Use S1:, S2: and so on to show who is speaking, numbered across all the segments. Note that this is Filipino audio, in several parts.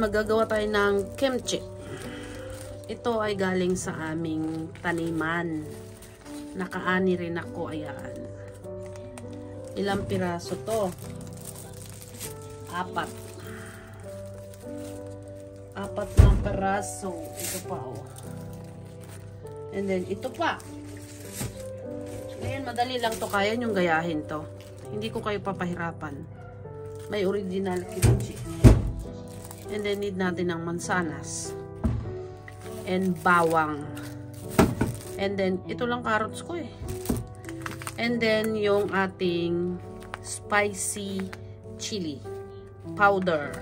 S1: Magagawa tayo ng kimchi. Ito ay galing sa aming taniman. Nakaani rin ako, ayan. Ilang piraso to? 4. 4 na piraso. Ito pa, oh. And then, ito pa. Ngayon, madali lang to. Kaya nyong gayahin to. Hindi ko kayo papahirapan. May original kimchi. And then, need natin ng mansanas. And bawang. And then, ito lang carrots ko eh. And then, yung ating spicy chili powder.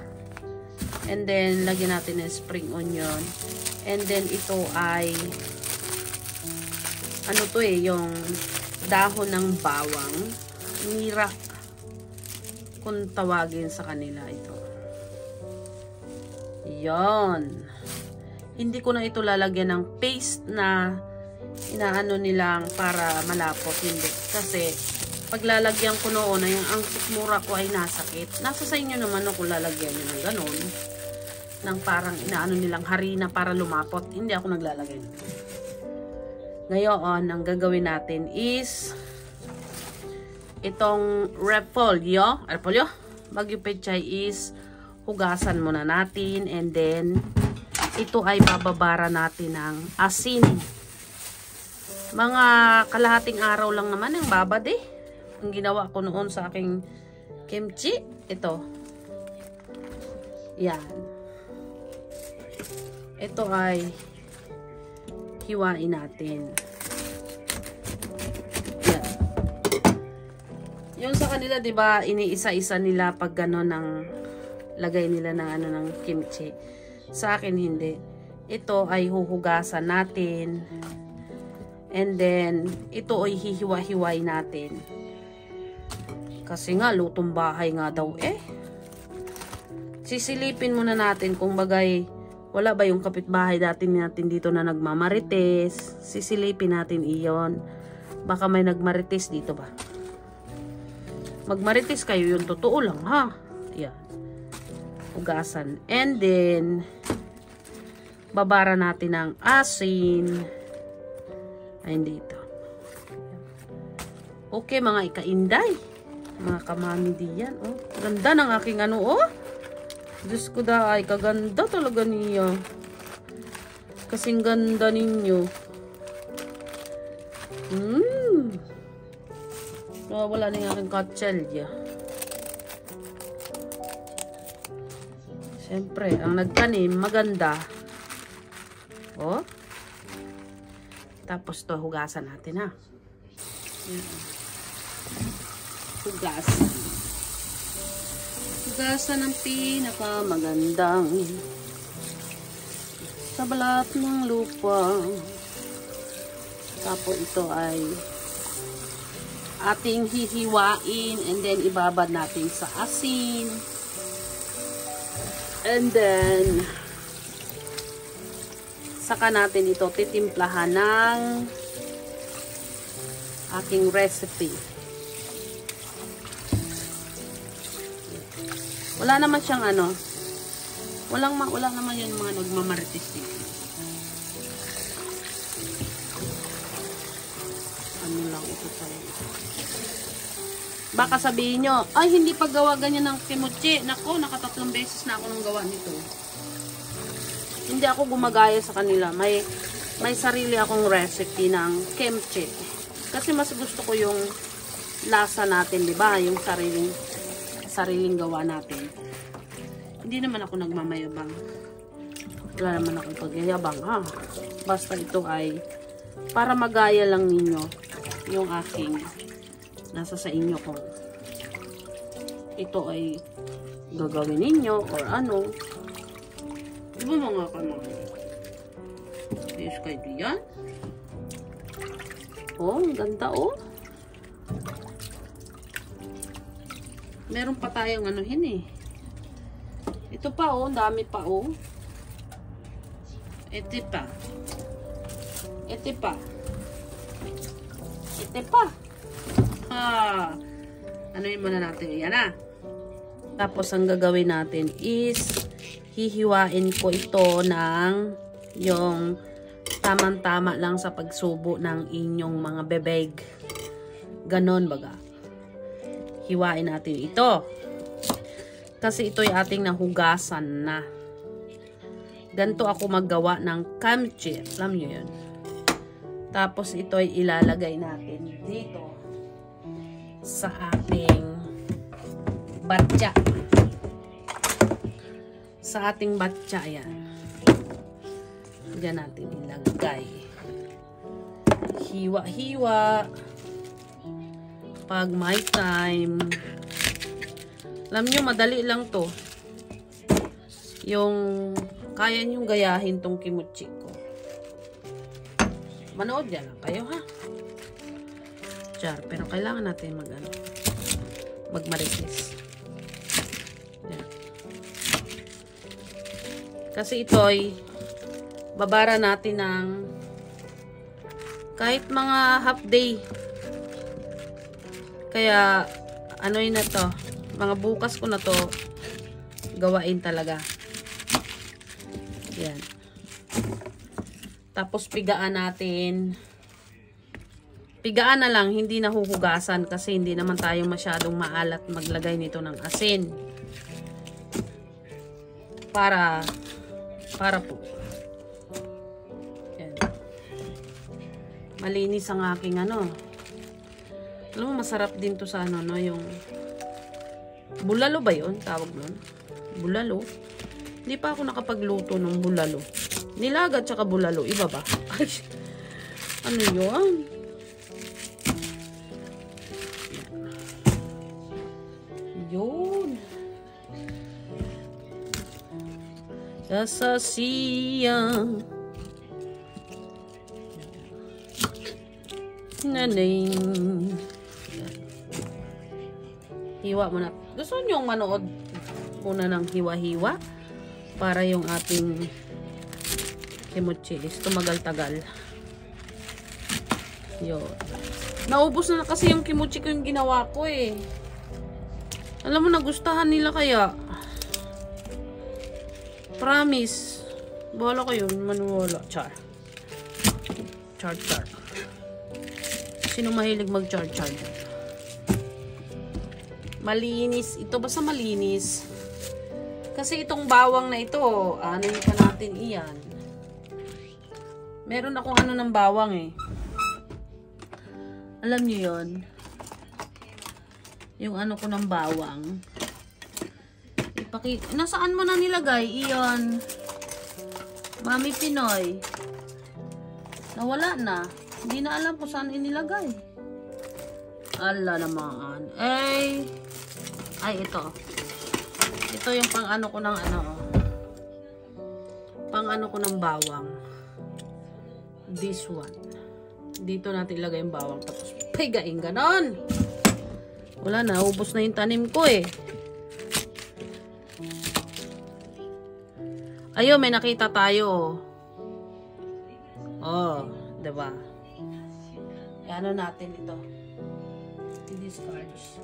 S1: And then, lagyan natin ng spring onion. And then, ito ay ano to eh, yung dahon ng bawang. Mira. Kung tawagin sa kanila ito. Yon. Hindi ko na ito lalagyan ng paste na inaano nilang para malapot. Hindi. Kasi, pag lalagyan ko noon, ang sikmura ko ay nasakit. Nasa sa inyo naman kung lalagyan nyo ng ganon. Nang parang inaano nilang harina para lumapot. Hindi ako naglalagay. Ngayon, ang gagawin natin is itong repolyo. Bagyong pechay is hugasan muna natin, and then ito ay bababara natin ng asin. Mga kalahating araw lang naman ang babad eh. Ang ginawa ko noon sa aking kimchi, ito. Yan. Ito ay hiwain natin. Yan. Yung sa kanila, 'di ba, iniisa-isa nila pag gano'n ng lagay nila ng ano ng kimchi. Sa akin hindi. Ito ay huhugasan natin. And then ito ay hihiwa-hiway natin. Kasi nga lutong bahay nga daw eh. Sisilipin muna natin kung bagay wala ba yung kapitbahay natin dito na nagmamarites. Sisilipin natin iyon. Baka may nagmarites dito ba? Magmarites kayo, yung totoo lang ha. Yan. Hugasan. And then, babara natin ng asin. Ayun dito. Okay, mga ikainday. Mga kamami diyan. Oh, ganda ng aking ano, oh. Diyos ko ay kaganda talaga niya. Kasing ganda ninyo. Wala na yung aking katselya. Siyempre, ang nagtanim, maganda. Oh. Tapos to hugasan natin ha. Hugasan. Hugasan ng pinakamagandang sa balat ng lupa. Tapos ito ay ating hihiwain and then ibabad natin sa asin. And then saka natin ito titimplahan ng aking recipe. Wala naman siyang ano. Wala naman yung mga nagmamarites dito. Ano lang ito sa'yo. Baka sabihin nyo, ay hindi paggawa ganyan ng kimchi. Nako, nakatatlong beses na ako nang gawa nito. Hindi ako gumagaya sa kanila. May sarili akong recipe ng kimchi. Kasi mas gusto ko yung lasa natin, di ba? Yung sariling gawa natin. Hindi naman ako nagmamayabang. Wala naman akong pagyayabang, ha? Basta ito ay para magaya lang ninyo yung aking nasa sa inyo kung ito ay gagawin ninyo or ano. Di ba mga kamay? ayos kayo diyan. Oh, ang ganda oh. Meron pa tayong anuhin eh. Ito pa oh, dami pa oh. Ito pa. Ito pa. Ito pa. Ha. Anuhin muna natin. Yan na. Tapos ang gagawin natin is hihiwain ko ito ng yung tamang-tama lang sa pagsubo ng inyong mga bebeg. Ganon baga. Hiwain natin ito. Kasi ito ay ating nahugasan na. Ganito ako maggawa ng kimchi. Alam nyo yun. Tapos ito ay ilalagay natin dito sa ating batya. Sa ating batya yan. Diyan natin ilagay. Hiwa-hiwa. Pag may time. Alam nyo, madali lang to. Yung kaya nyo gayahin tong kimchi ko. Manood yan lang kayo ha. Char, pero kailangan natin magmaritis. Yan. Kasi ito'y babara natin ng kahit mga half day. Kaya, ano yun na to? Mga bukas ko na to gawain talaga. Yan. Tapos, pigaan natin. Pigaan na lang, hindi nahuhugasan kasi hindi naman tayo masyadong maalat maglagay nito ng asin. Para po. Yan. Malinis ang aking ano. Alam mo, masarap din to sa ano, no? Yung bulalo ba yun? Tawag nun? Bulalo? Hindi pa ako nakapagluto ng bulalo. Nilaga tsaka bulalo. Iba ba? Ay, ano yun? Yun. Sasasiyang naning. Hiwa mo na. Gusto nyo manood muna ng hiwa-hiwa para yung ating kimchi is tumagal-tagal. Yun. Naubos na kasi yung kimchi ko yung ginawa ko eh. Alam mo, nagustuhan nila kaya. Promise. Bahala ko yun. Manuwala. Char. Char. Sino mahilig mag-char? Malinis. Ito basta malinis. Kasi itong bawang na ito, ano yung pa natin iyan. Meron akong ano ng bawang eh. Alam niyo yun? Yung ano ko ng bawang. Nasaan mo na nilagay? Iyon. Mami Pinoy. Nawala na. Hindi na alam kung saan inilagay. Ala naman. Ay, ito. Ito yung pang ano ko ng ano. Pang ano ko ng bawang. This one. Dito natin ilagay yung bawang. Tapos pigain ganon. Wala na. Ubos na yung tanim ko eh. Ayun, may nakita tayo. Oh, diba? Ano natin ito? I-discards.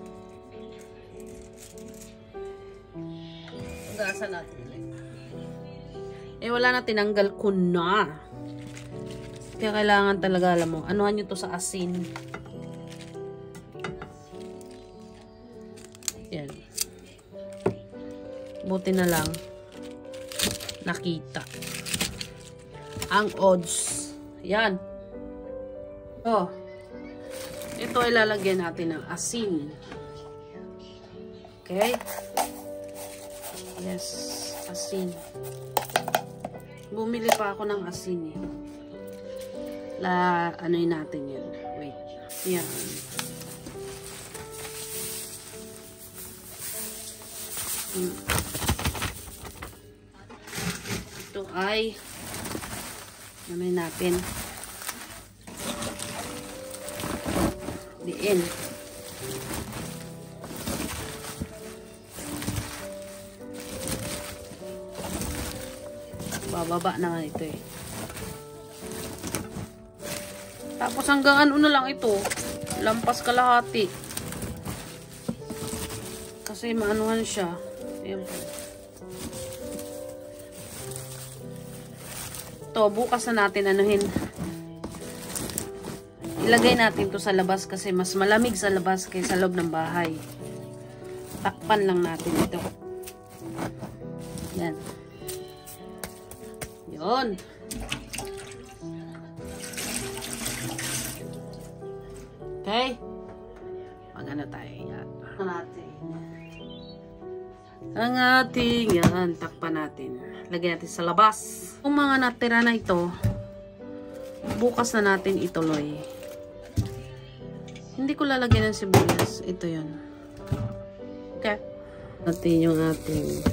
S1: Hugasan natin ulit. Eh, wala na. Tinanggal ko na. Kaya kailangan talaga, alam mo, anuhan nyo to sa asin. Yan. Buti na lang nakita ang odds. Yan. Oh. Ito ay lalagyan natin ng asin. Okay? Yes, asin. Bumili pa ako ng asin eh. Ano'y natin yan. Wait. Yan. Ito ay Namin natin. Diin. Bababa na nga ito eh. Tapos hanggang ano na lang ito. Lampas kalahati. Kasi maanuhan siya. Ayan po. Ito, bukas na natin anuhin. Ilagay natin to sa labas kasi mas malamig sa labas kaysa sa loob ng bahay. Takpan lang natin ito. Yan. Yun. Okay? Mag-ano tayo yan. Ang ating yan, takpan natin. Lagyan natin sa labas. Kung mga natira na ito, bukas na natin ituloy. Hindi ko lalagyan ng sibuyas. Ito yun. Okay. Natin yung ating...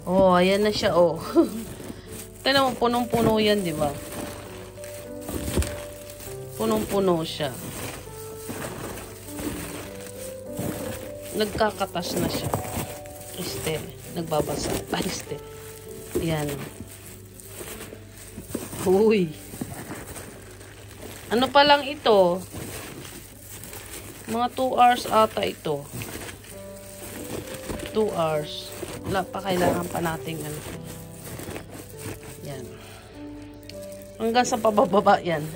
S1: Oh, ayan na siya, oh. Tignan mo, punong-puno yan, di ba? Punong-puno siya. Nagkakatas na siya. Nagbabasa. Yan. Uy. Ano pa lang ito? Mga 2 hours ata ito. 2 hours. Wala pa, kailangan pa natin ano. Yan. Hanggang sa pababa yan.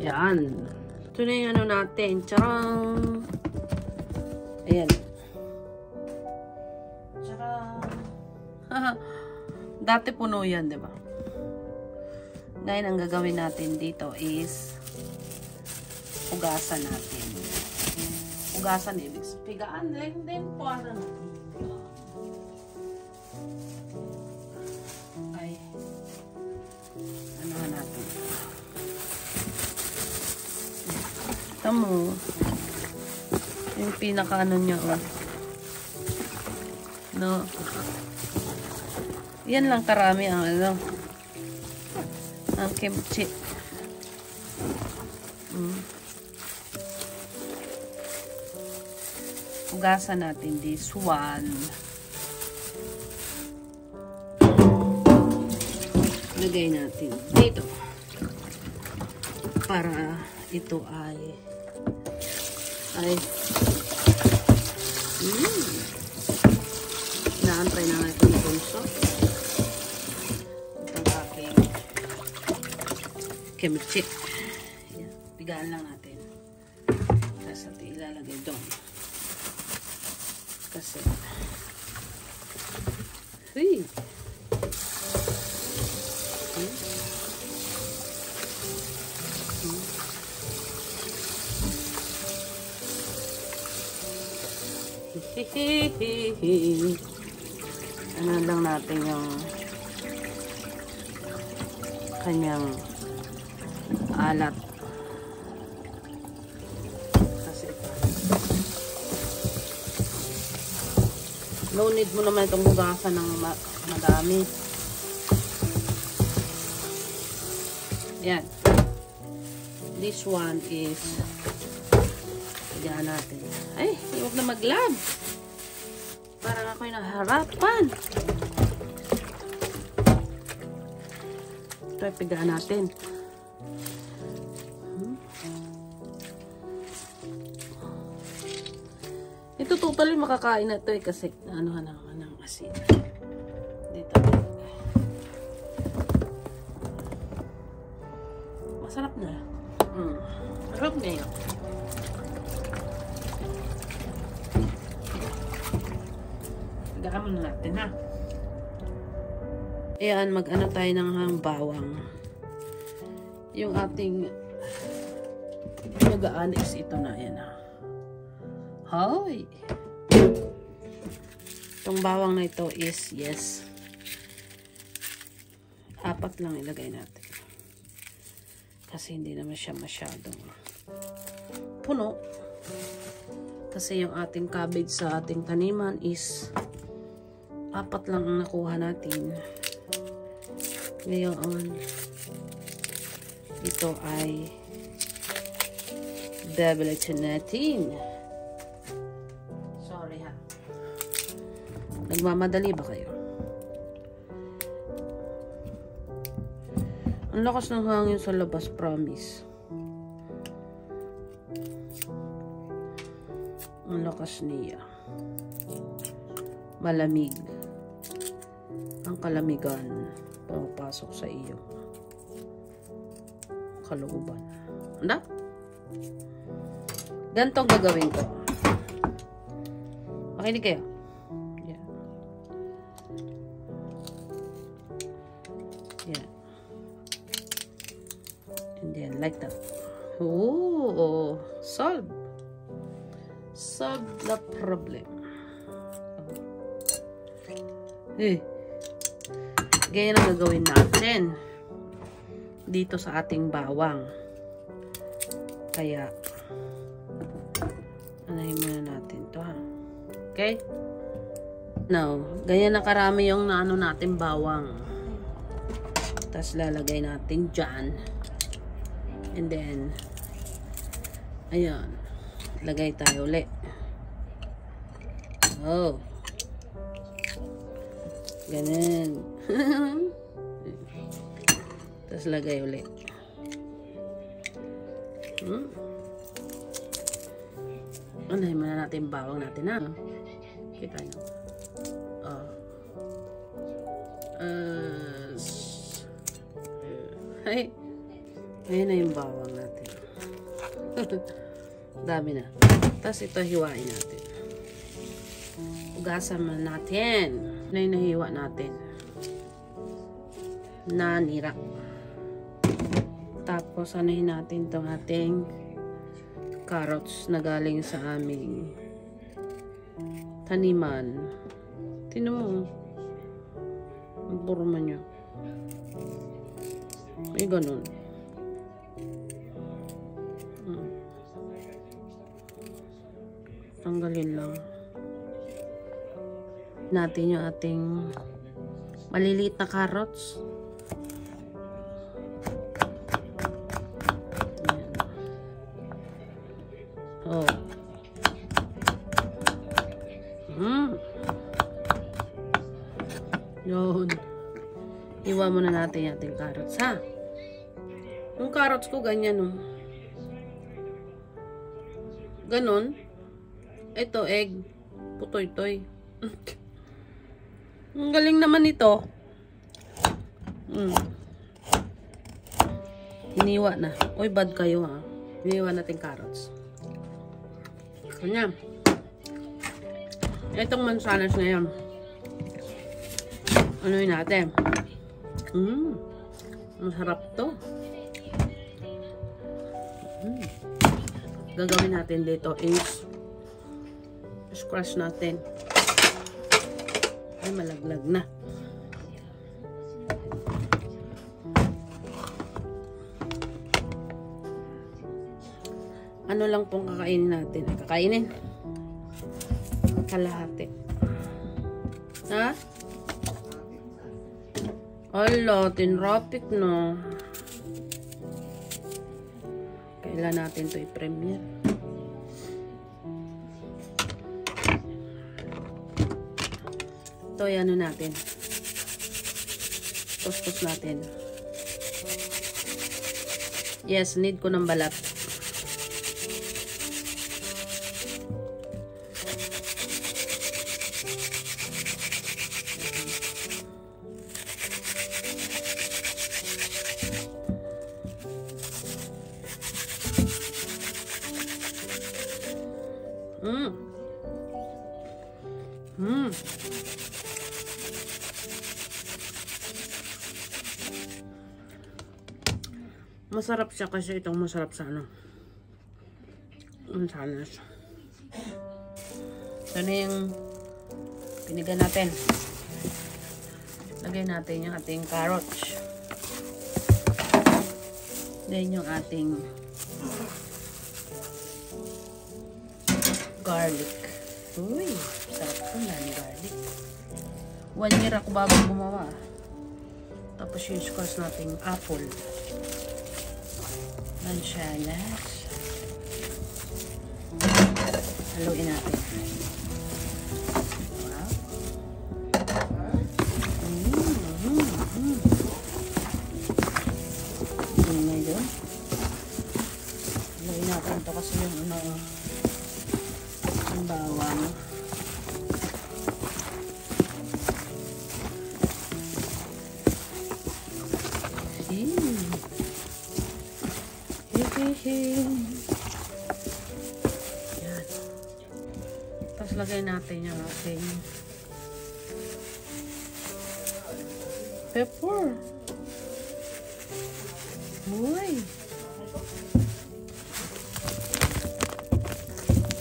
S1: Yan. Ito na yung ano natin. Charang. Ayan. Dati puno yan, di ba? Ngayon, ang gagawin natin dito is ugasan natin. Ugasan, ibig pigaan lang din po. Ay, ano natin? Ito mo, yung pinaka ano niya, oh. No? Yan lang karami ang ano, ang kimchi. Ugasan natin this one. Lagay natin dito para ito ay naantay na nga itong bunso. Itong aking kimchi. Ayan. Pigaan lang natin. Tapos natin ilalagay doon. Kasi ano lang natin yung kanyang alat kasi no need mo naman itong hugasan ng madami. Yan, this one is diyan natin. Ay, huwag na mag-lag. Parang ako'y naharapan. Ito ay pigaan natin. Ito totally makakain na ito eh kasi ano ng asin. Dito. Masarap na. Masarap na yun. Pigaan na natin ha. Ayan, mag-ano tayo ng bawang. Yung ating nagaan is ito na. Ayan ha. Hoy! Itong bawang na ito is, yes, 4 lang ilagay natin. Kasi hindi naman siya masyadong puno. Kasi yung ating cabbage sa ating taniman is 4 lang ang nakuha natin. Ngayon, ito ay babalikan natin. Sorry ha. Nagmamadali ba kayo? Ang lakas ng hangin sa labas, promise. Ang lakas niya. Malamig. Ang kalamigan pumapasok sa iyo. Kalooban. Handa? Ganito gagawin ko. Makinig kayo. Yeah. Yeah. And then like that. Oh, solve. Solve the problem. Ganyan ang gagawin natin dito sa ating bawang. Kaya anahin muna natin to ha. Okay? Now, ganyan na karami yung naano natin bawang. Tapos lalagay natin dyan. And then ayan, lagay tayo ulit. Oh, ganun. Tapos lagay ulit. Unahin muna natin yung bawang natin ha. Kita nyo. Ay, ayun na yung bawang natin. Dami na. Tapos ito hiwain natin. Ugasan mo natin. Na yung nahiwa natin. Nanira. Tapos anahin natin itong ating carrots na galing sa aming taniman. Tingnan mo. Ang burma niya. May ganun. Tanggalin lang natin yung ating maliliit na carrots. Oh. Yun. Iwa muna natin yung ating carrots, ha? Yung carrots ko, ganyan, oh. Ganon. Ito, egg. Putoy-toy. Ang galing naman ito. Iniwa na. Uy, bad kayo, ha? Iniwa natin carrots. Ganyan. Itong mansanas na yan. Ano yun natin? Masarap to. Gagawin natin dito is scratch natin. Ay, malaglag na. Ano lang pong kakainin natin? Ay, kakainin. Kalahati. Ha? Ala, tinrapik na. Kailan natin to i-premiere. Ito, ano natin. Tos-tos natin. Yes, need ko ng balat. Masarap siya kasi itong masarap sa ano. Mansanas. Ito na yung pinigan natin. Lagay natin yung ating carrots. Then yung ating garlic. Uy, sarap ko na ni garlic. 1 year ako bago gumawa. Tapos yung squash natin apple. Manchanas. Haluin natin. Wow. Medyo. Haluin natin ito kasi yung ang bawang. Yan. Tapos lagay natin yung ating pepper. Uy.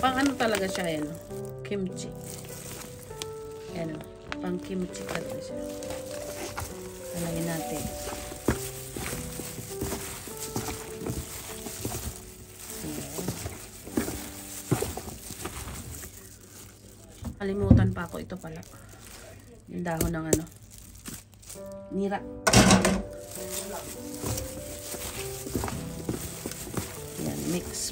S1: Pang ano talaga siya yan? Kimchi. Yan o. Pang kimchi talaga siya. Lagay natin. Kalimutan pa ako, ito pala yung dahon ng ano, nira. Yan, mix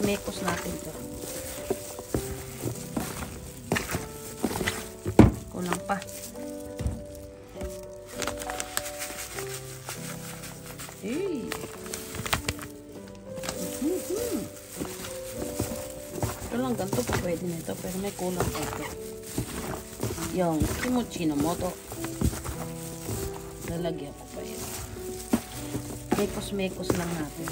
S1: mekos natin ito. Kulang pa. Ito lang ganito po pwede nito, pero may kulang pa ito. Yung kimochi no moto. Lalagyan ko pa yun. Mekos lang natin.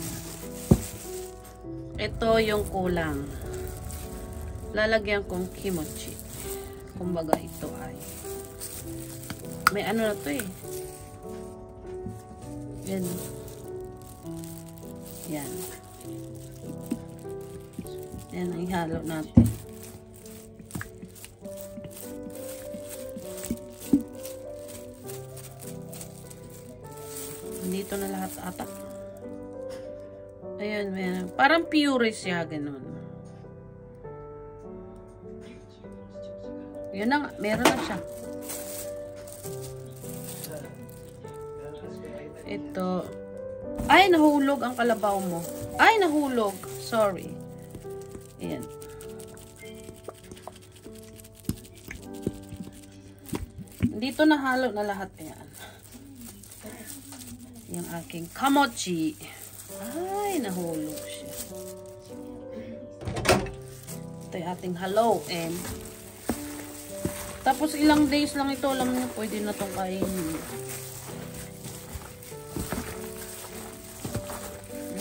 S1: Ito yung kulang. Lalagyan kong kimochi. Kumbaga ito ay may ano na to eh. Yan. Yan. Yan ang ihalo natin. Dito na lahat ata. Ayan, ayan. Parang pure siya, ganun. Yun na nga, meron na siya. Ito. Ay, nahulog ang kalabaw mo. Ay, nahulog. Sorry. Ayan. Dito nahalo na lahat. Ayan. Yung aking kimochi. Ay, nahulog siya. Ito yung ating haluin. Tapos ilang days lang ito. Alam niyo, pwede na itong kainin.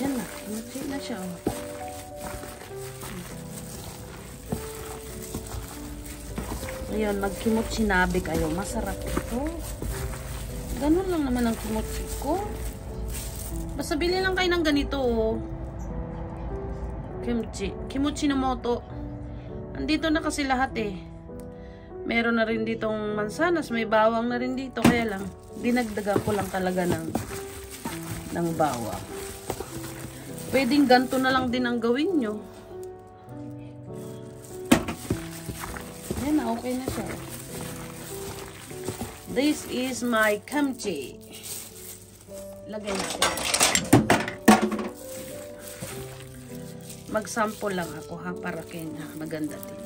S1: Yan na. Kimochi na siya. Ngayon, mag-kimochi nabe kayo. Masarap ito. Ganun lang naman ang kimochi ko. Basta bili lang kayo ng ganito. Kimchi. Kimochi no moto. Andito na kasi lahat eh. Meron na rin ditong mansanas. May bawang na rin dito. Kaya lang, dinagdagan ko lang talaga ng bawang. Pwedeng ganito na lang din ang gawin nyo. Yan na, okay na siya. This is my kimchi. Lagay natin. Mag-sample lang ako ha, para kayo maganda din.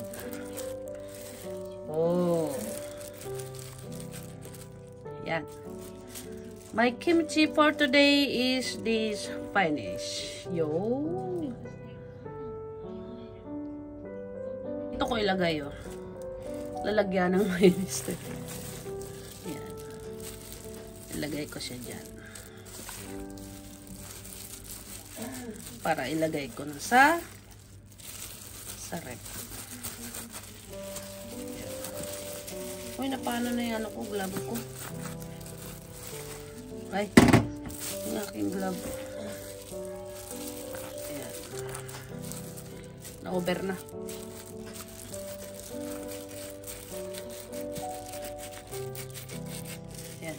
S1: Oh. Yan. My kimchi for today is this finish. Yo. Ito ko ilagay oh. Lalagyan ng mayonnaise. Yan. Ilagay ko siya dyan. Para ilagay ko na sa rep. Uy, napano na yan ako, glove ko. Ay, yung aking glove. Ayan. Na-over na. Ayan.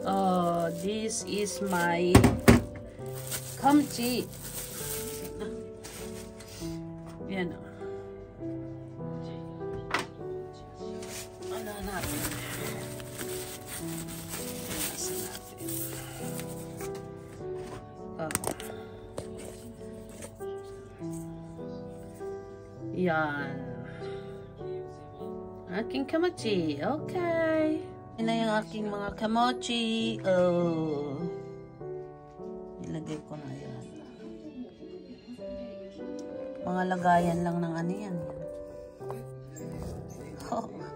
S1: Oh, this is my kimchi. Yan o. Ano natin? Yan. Aking kamochi. Okay. Yan na yung aking mga kamochi. Oh. Ilagay ko na yan. Mga lagayan lang ng ano yan. Oh.